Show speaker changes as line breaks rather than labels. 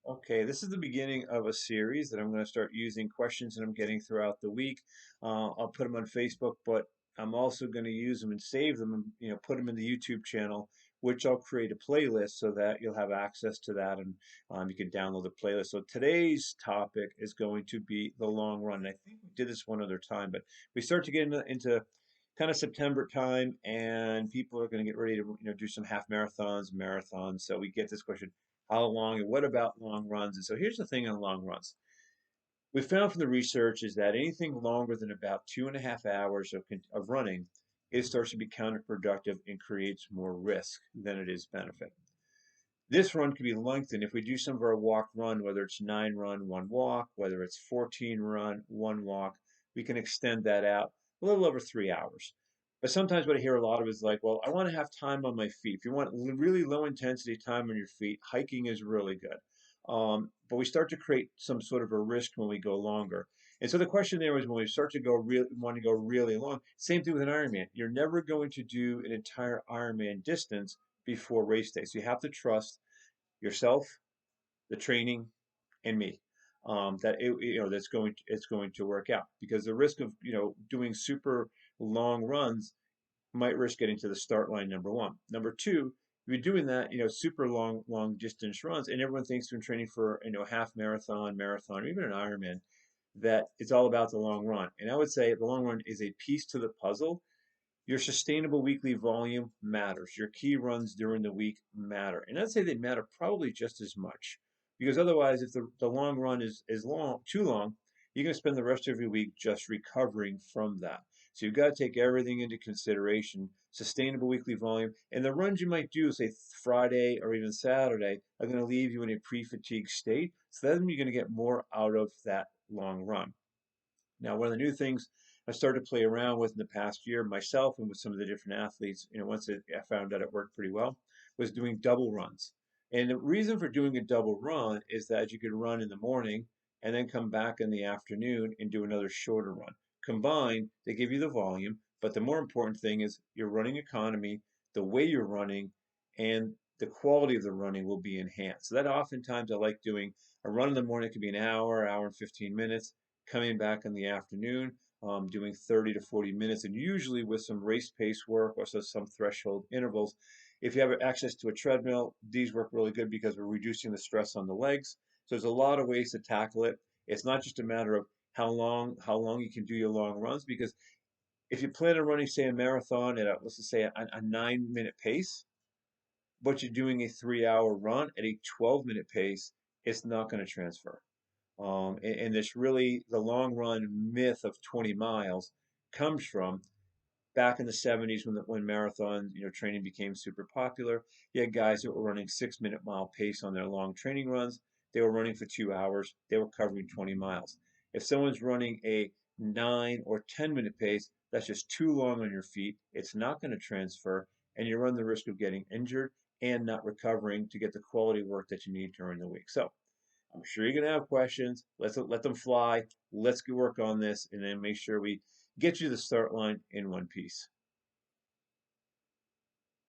Okay, this is the beginning of a series that I'm going to start using questions that I'm getting throughout the week. I'll put them on Facebook, but I'm also going to use them and save them and put them in the YouTube channel, which I'll create a playlist so that you'll have access to that and you can download the playlist. So today's topic is going to be the long run. And I think we did this one other time, but we start to get into kind of September time, and people are going to get ready to do some half marathons. So we get this question: how long, and what about long runs? And so here's the thing on long runs. We found from the research is that anything longer than about 2.5 hours of running, it starts to be counterproductive and creates more risk than it is benefit. This run can be lengthened if we do some of our walk run, whether it's 9 run, 1 walk, whether it's 14 run, 1 walk, we can extend that out a little over 3 hours. But sometimes what I hear a lot of is like, well, I want to have time on my feet. If you want really low intensity time on your feet, hiking is really good. But we start to create some sort of a risk when we go longer. And so the question there is when we start to want to go really long, same thing with an Ironman. You're never going to do an entire Ironman distance before race day. So you have to trust yourself, the training, and me. That it's going to work out, because the risk of doing super long runs might risk getting to the start line. Number one. Number two, if you're doing that, super long distance runs, and everyone thinks they're training for half marathon, or even an Ironman, that it's all about the long run. And I would say the long run is a piece to the puzzle. Your sustainable weekly volume matters. Your key runs during the week matter. And I'd say they matter probably just as much. Because otherwise, if the long run is too long, you're going to spend the rest of your week just recovering from that. So you've got to take everything into consideration. Sustainable weekly volume. And the runs you might do, say Friday or even Saturday, are going to leave you in a pre-fatigue state. So then you're going to get more out of that long run. Now, one of the new things I started to play around with in the past year, myself and with some of the different athletes, once I found out it worked pretty well, was doing double runs. And the reason for doing a double run is that you could run in the morning and then come back in the afternoon and do another shorter run. Combined, they give you the volume, but the more important thing is your running economy, the way you're running, and the quality of the running will be enhanced. So that oftentimes I like doing a run in the morning. It could be an hour and 15 minutes, coming back in the afternoon, doing 30 to 40 minutes, and usually with some race pace work or some threshold intervals. If you have access to a treadmill, these work really good because we're reducing the stress on the legs. So there's a lot of ways to tackle it. It's not just a matter of how long you can do your long runs, because if you plan on running, say, a marathon at let's just say a 9 minute pace, but you're doing a 3 hour run at a 12 minute pace, it's not going to transfer. And this really, the long run myth of 20 miles comes from back in the 70s when marathon training became super popular. You had guys that were running 6 minute mile pace on their long training runs. They were running for 2 hours. They were covering 20 miles. If someone's running a 9 or 10 minute pace, that's just too long on your feet. It's not going to transfer, and you run the risk of getting injured and not recovering to get the quality work that you need during the week. So I'm sure you're gonna have questions. Let them fly. Let's go work on this, and then make sure we get you to the start line in one piece.